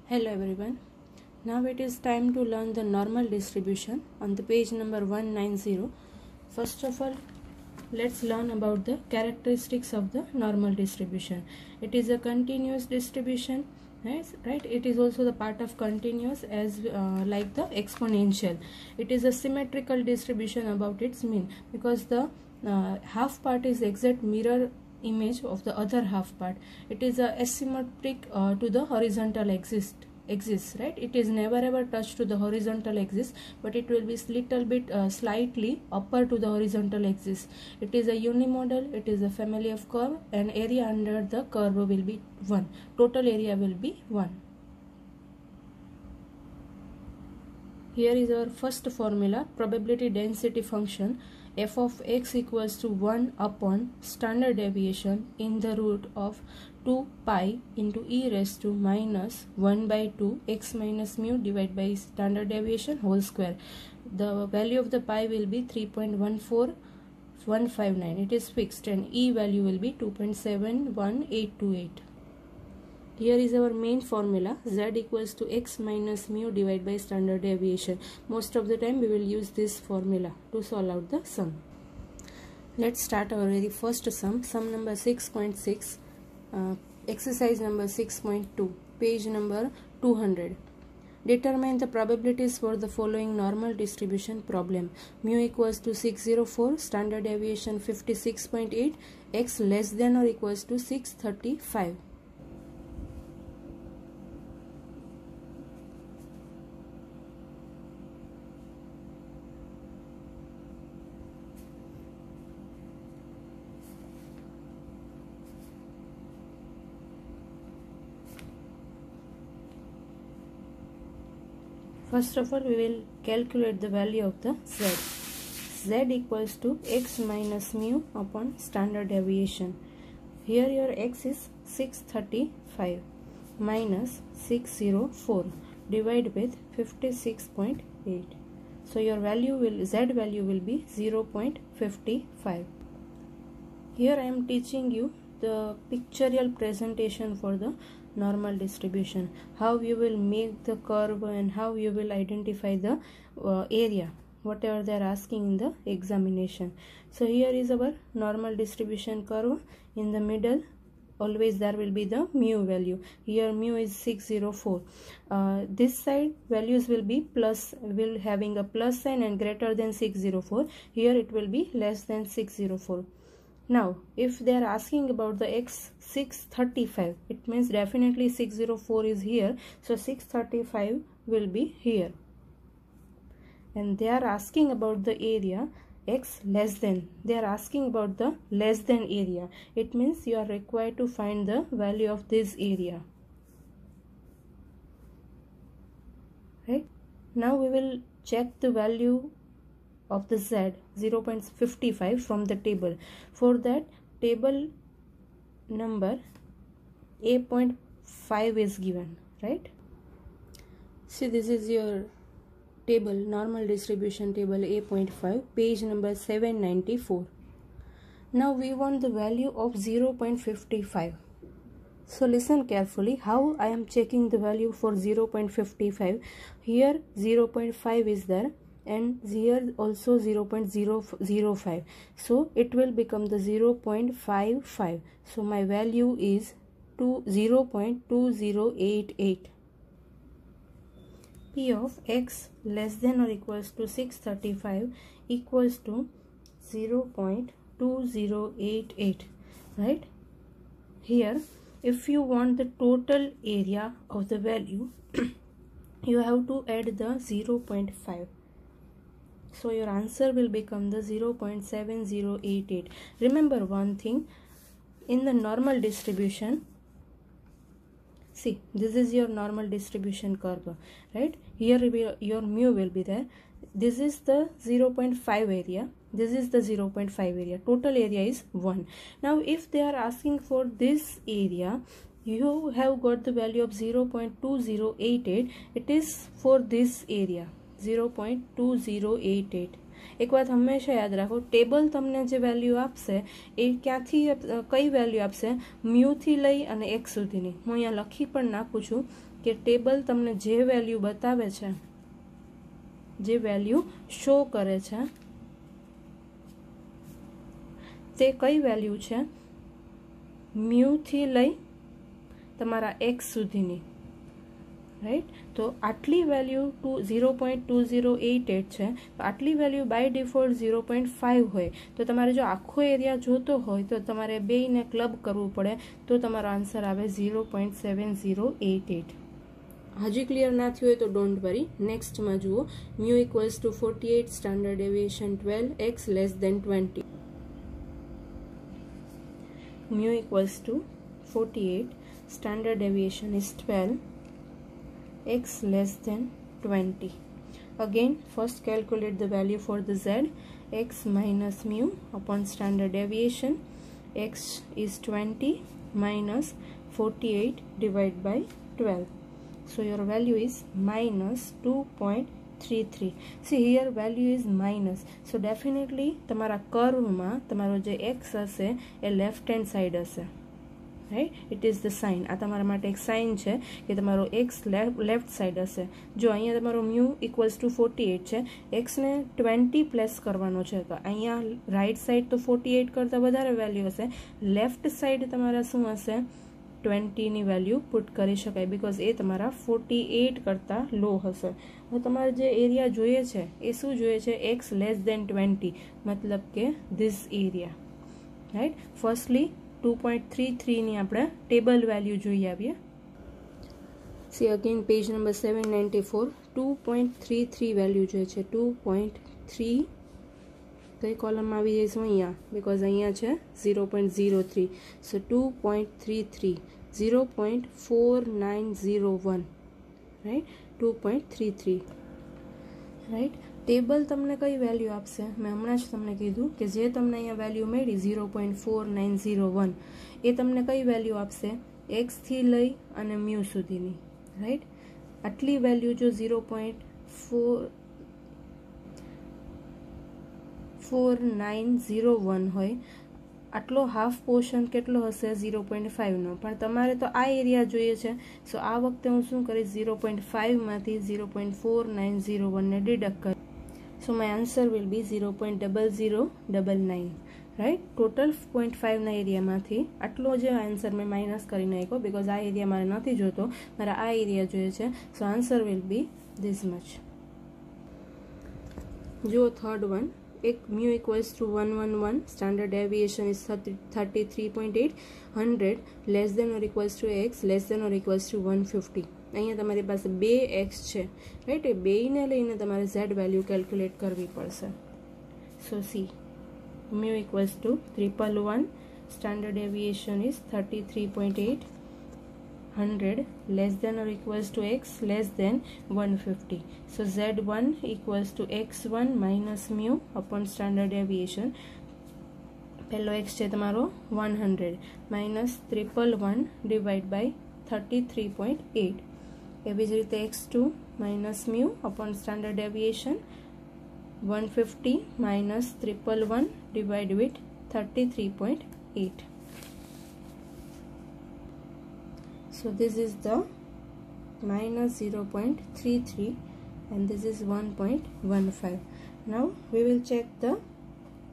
Hello everyone. Now it is time to learn the normal distribution on the page number 190. First of all, let's learn about the characteristics of the normal distribution. It is a continuous distribution, right? It is also the part of continuous as like the exponential. It is a symmetrical distribution about its mean because the half part is exact mirror image of the other half part. It is a asymmetric to the horizontal exists, right? It is never ever touched to the horizontal axis, but it will be little bit slightly upper to the horizontal axis. It is a unimodal. It is a family of curve, and area under the curve will be 1. Total area will be 1. Here is our first formula, probability density function. F of x equals to 1 upon standard deviation in the root of 2 pi into e raised to minus 1 by 2 x minus mu divided by standard deviation whole square. The value of the pi will be 3.14159. It is fixed, and e value will be 2.71828. Here is our main formula, z equals to x minus mu divided by standard deviation. Most of the time we will use this formula to solve out the sum. Let's start our very first sum number 6.6, exercise number 6.2, page number 200. Determine the probabilities for the following normal distribution problem. Mu equals to 604, standard deviation 56.8, x less than or equals to 635. First of all, we will calculate the value of the z. Z equals to x minus mu upon standard deviation. Here your x is 635 minus 604 divided with 56.8. So your value will, z value will be 0.55. Here I am teaching you the pictorial presentation for the normal distribution, how you will make the curve and how you will identify the area, whatever they are asking in the examination. So here is our normal distribution curve. In the middle always there will be the mu value. Here mu is 604. This side values will be plus, will having a plus sign and greater than 604. Here it will be less than 604. Now, if they are asking about the x 635, it means definitely 604 is here. So 635 will be here. And they are asking about the area x less than. They are asking about the less than area. It means you are required to find the value of this area. Right? Now we will check the value of the z 0.55 from the table. For that, table number A.5 is given, right? See, this is your table, normal distribution table A.5, page number 794. Now we want the value of 0.55. So listen carefully how I am checking the value for 0.55. Here 0.5 is there, and here also 0.005, so it will become the 0.55. so my value is 0.2088. P of x less than or equals to 635 equals to 0.2088, right? Here if you want the total area of the value you have to add the 0.5. So your answer will become the 0.7088. Remember one thing, in the normal distribution, see, this is your normal distribution curve, right? Here your mu will be there. This is the 0.5 area. This is the 0.5 area. Total area is 1. Now if they are asking for this area, you have got the value of 0.2088. It is for this area, 0.2088. एक बात हमेशा याद राखो, table तमने जे value आपसे ए क्यांथी कई value आपसे mu थी लई अने एक्स सुधीनी। हूँ अहींया लखी पण नाखुं छुं के टेबल तमने जे वेल्यू बतावे छे, जे वेल्यू शो करे छे ते कई वेल्यू छे म्यू थी लई तमारा एक्स सुधीनी, राइट। तो आटली वेल्यू 0.2088 है, तो आटली वेल्यू बाय डिफॉल्ट 0.5 होय, तो तमारे जो आखो एरिया जोतो होय तो तमारे बे ने क्लब करवू पड़े, तो तमारो आंसर आवे 0.7088। हजी क्लियर ना थी होय तो डोंट वरी, नेक्स्ट में जुओ। Mu equals to 48, standard deviation 12, x less than 20। Mu equals to 48, standard deviation is 12, x less than 20. Again, first calculate the value for the z, x minus mu upon standard deviation. X is 20 minus 48 divided by 12. So your value is minus 2.33. See here value is minus. So definitely तमारा curve में तमारो जे x हशे ए left hand side हशे, right. It is the sine. आ तमारा माटे एक साइन छे कि तमारो एक्स लेफ्ट साइड हशे। जो अहींया तमारो म्यू इक्वल्स टू 48 छे, एक्स ने 20 प्लस करवानो छे, तो अहींया राइट साइड तो 48 करता वधारे वेल्यू हशे, लेफ्ट साइड तमारा शुं हशे 20 नी वेल्यू पुट करी शकाय, बिकॉज ए तमारा 48 करता लो हशे। तो तमारे जे एरिया जोईए छे ए शुं जोईए छे एक्स लेस देन 20, मतलब के दिस एरिया, राइट। फर्स्टली 2.33 ની આપણે ટેબલ વેલ્યુ જોઈ આવીએ। C again page number 794, 2.33 value જોઈએ છે। 2.3 કઈ કોલમમાં આવી જઈશું અહીંયા, બીકોઝ અહીંયા છે 0.03, સો 2.33 0.4901, રાઈટ। 2.33, રાઈટ। टेबल तमने कई वेल्यू आपसे, मैं हमणां ज तमने कीधुं कि जे तमने अहींया वेल्यू मळी 0.4901 ए तमने कई वेल्यू आपसे एक्स थी लई अने म्यू सुधीनी, राइट। आटली वेल्यू जो 0.4901 होय, आटलो हाफ पोर्शन केटलो हशे 0.5 नो, पण तमारे तो आ एरिया जोईए छे। सो आ वखते हूँ शुं करीश 0.5 मांथी 0.4901 ने डिडक्ट कर। So my answer will be 0.0099, right? Total 0.5 ना एरिया मांथी आटलो जे आंसर में माइनस करी नाख्यो, बिकॉज आ एरिया मारे नथी जोतो, मारे आ एरिया जोईए छे। So answer will be this much. जो थर्ड वन, एक mu equals to 111, standard deviation is 33.8, 100 less than or equals to X less than or equals to 150। अहींया तमारी पासे 2x छे, राइट। ए बेयने लईने तमारे z वेल्यू कैल्क्युलेट करवी पड़शे। So see mu equals to 111, standard deviation is 33.8, 100 less than or equals to x less than 150। So z1 equals to x1 minus mu upon standard deviation. पहलो x छे तमारो 100 minus 111 divide by 33.8। एवी ज रीते x2 minus mu upon standard deviation 150 minus 111 divide with 33.8। So this is the minus 0.33 and this is 1.15. Now we will check the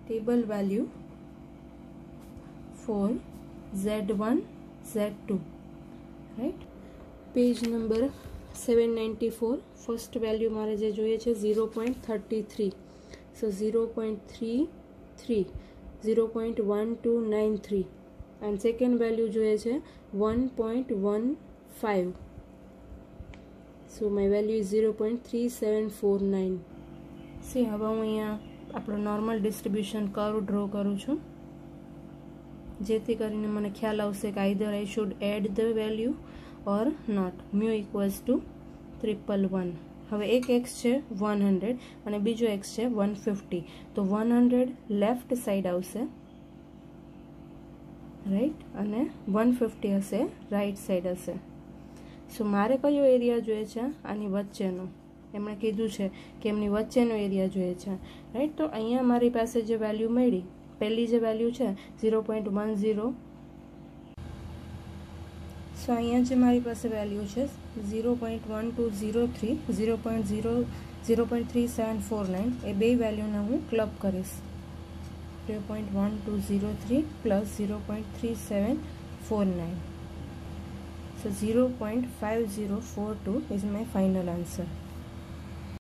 table value for Z1, Z2, right? Page number 794, first value मारे जे जोईए छे 0.33, so 0.33, 0.1293 and second value जोईए छे 1.15, so my value is 0.3749. See, हवे हूँ अहींया आपणो normal distribution curve draw करूँ छूं, जेथी करीने मने ख्याल आवशे कि either I should add the value or not. Mu equals to 111। हवे एक एक्स छे 100 અને બીજો एक्स छे 150, तो 100 लेफ्ट साइड आवशे, राइट, અને 150 हशे राइट साइड हशे। सो मारे कयो एरिया जोईए छे आनी वच्चेनो, એમણે કીધું છે કે એમની વચ્ચેનો એરિયા જોઈએ છે, રાઈટ. તો અહીંયા મારી પાસે જે વેલ્યુ મળી, પહેલી જે વેલ્યુ છે 0.10, સો અહીંયા જે મારી પાસે વેલ્યુ છે 0.1203, 0.3749, એ બે વેલ્યુને હું ક્લબ કરીશ. 0.1203 plus 0.3749, so 0.5042 is my final answer.